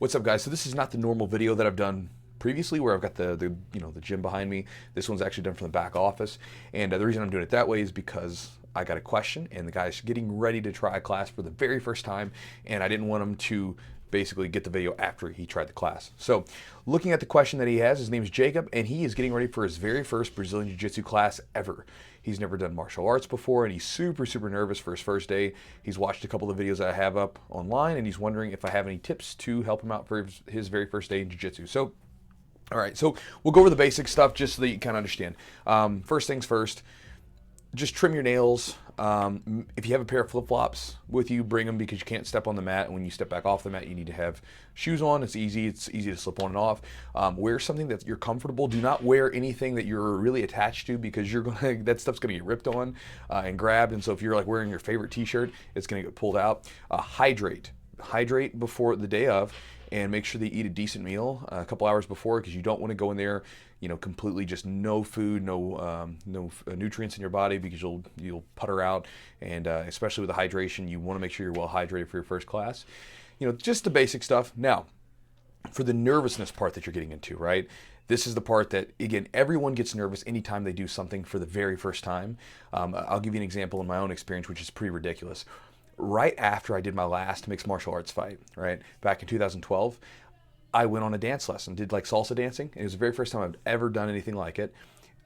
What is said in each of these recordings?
What's up, guys? So this is not the normal video that I've done previously, where I've got the gym behind me. This one's actually done from the back office, and the reason I'm doing it that way is because I got a question, and the guy's getting ready to try a class for the very first time, and I didn't want him to basically get the video after he tried the class. So looking at the question that he has, his name is Jacob, and he is getting ready for his very first Brazilian Jiu-jitsu class ever. He's never done martial arts before, and he's super nervous for his first day. He's watched a couple of videos that I have up online, and he's wondering if I have any tips to help him out for his very first day in jiu-jitsu. So, all right, so we'll go over the basic stuff just so that you kind of understand. First things first, just trim your nails. If you have a pair of flip-flops with you, bring them, because you can't step on the mat. And when you step back off the mat, you need to have shoes on. It's easy to slip on and off. Wear something that you're comfortable. Do not wear anything that you're really attached to, because that stuff's gonna get ripped on and grabbed. And so if you're like wearing your favorite t-shirt, it's gonna get pulled out. Hydrate before the day of, and make sure that you eat a decent meal a couple hours before, because you don't want to go in there, completely just no food, no nutrients in your body, because you'll putter out. And especially with the hydration, you want to make sure you're well hydrated for your first class. Just the basic stuff. Now, for the nervousness part that you're getting into, right? This is the part that, again, everyone gets nervous anytime they do something for the very first time. I'll give you an example in my own experience, which is pretty ridiculous. Right after I did my last mixed martial arts fight, right, back in 2012, I went on a dance lesson, did like salsa dancing. It was the very first time I've ever done anything like it.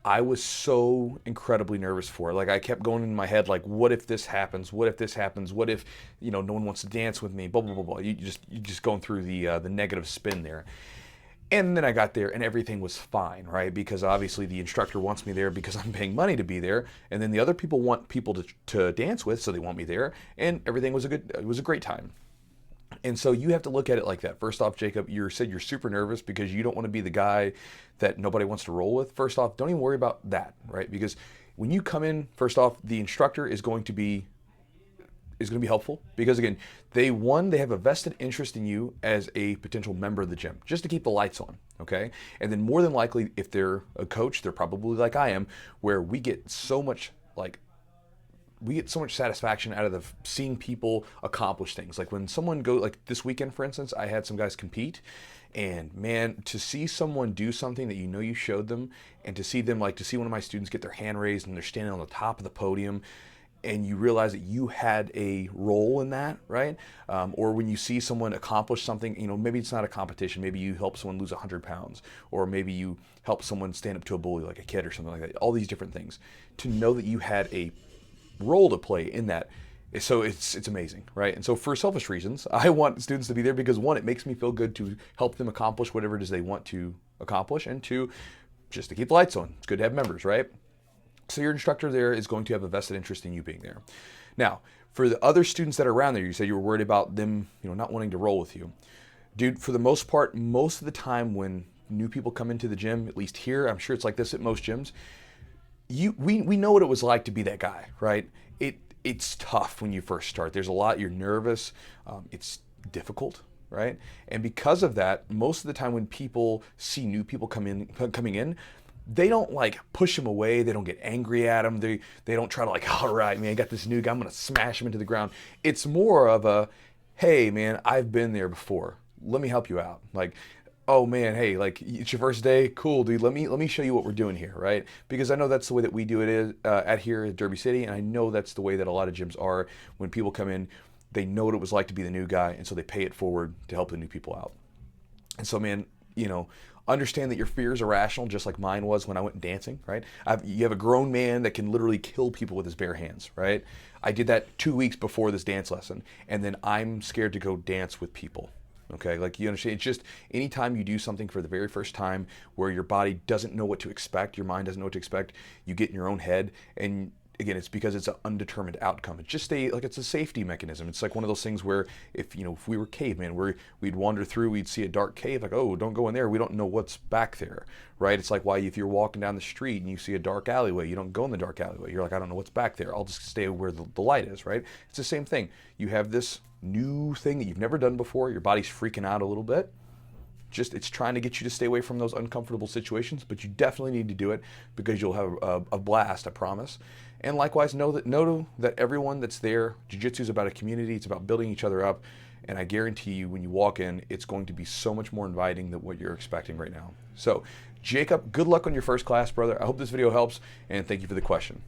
I was so incredibly nervous for it. Like, I kept going in my head, like, what if this happens? What if this happens? What if, no one wants to dance with me? Blah, blah, blah, blah. You just going through the negative spin there. And then I got there and everything was fine, right? Because obviously the instructor wants me there because I'm paying money to be there. And then the other people want people to dance with, so they want me there. And everything was it was a great time. And so you have to look at it like that. First off, Jacob, you said you're super nervous because you don't want to be the guy that nobody wants to roll with. First off, don't even worry about that, right? Because when you come in, first off, the instructor is going to be helpful, because again, they have a vested interest in you as a potential member of the gym, just to keep the lights on, okay? And then more than likely, if they're a coach, they're probably like I am, where we get so much satisfaction out of seeing people accomplish things. Like when someone like this weekend, for instance, I had some guys compete, and man, to see someone do something that you showed them, and to see one of my students get their hand raised and they're standing on the top of the podium, and you realize that you had a role in that, right? Or when you see someone accomplish something, maybe it's not a competition, maybe you help someone lose 100 pounds, or maybe you help someone stand up to a bully like a kid or something like that, all these different things. To know that you had a role to play in that, so it's amazing, right? And so for selfish reasons, I want students to be there because, one, it makes me feel good to help them accomplish whatever it is they want to accomplish, and two, just to keep the lights on. It's good to have members, right? So your instructor there is going to have a vested interest in you being there. Now, for the other students that are around there, you said you were worried about them, not wanting to roll with you. Dude, for the most part, most of the time when new people come into the gym, at least here, I'm sure it's like this at most gyms, we know what it was like to be that guy, right? It's tough when you first start. There's a lot, you're nervous, it's difficult, right? And because of that, most of the time when people see new people coming in, they don't like push him away. They don't get angry at him. They don't try to like, all right, man, I got this new guy, I'm gonna smash him into the ground. It's more of a, hey man, I've been there before. Let me help you out. Like, oh man, hey, like, it's your first day, cool, dude. Let me show you what we're doing here, right? Because I know that's the way that we do it at here at Derby City, and I know that's the way that a lot of gyms are. When people come in, they know what it was like to be the new guy, and so they pay it forward to help the new people out. And so, man, understand that your fear is irrational, just like mine was when I went dancing, right? You have a grown man that can literally kill people with his bare hands, right? I did that 2 weeks before this dance lesson, and then I'm scared to go dance with people, okay? Like, you understand, it's just anytime you do something for the very first time where your body doesn't know what to expect, your mind doesn't know what to expect, you get in your own head, and again, it's because it's an undetermined outcome. It's just it's a safety mechanism. It's like one of those things where if we were cavemen, we'd wander through, we'd see a dark cave, like, oh, don't go in there. We don't know what's back there, right? It's like why if you're walking down the street and you see a dark alleyway, you don't go in the dark alleyway. You're like, I don't know what's back there. I'll just stay where the light is, right? It's the same thing. You have this new thing that you've never done before. Your body's freaking out a little bit. It's trying to get you to stay away from those uncomfortable situations, but you definitely need to do it because you'll have a blast, I promise. And likewise, know that everyone that's there, jiu-jitsu is about a community. It's about building each other up. And I guarantee you, when you walk in, it's going to be so much more inviting than what you're expecting right now. So, Jacob, good luck on your first class, brother. I hope this video helps, and thank you for the question.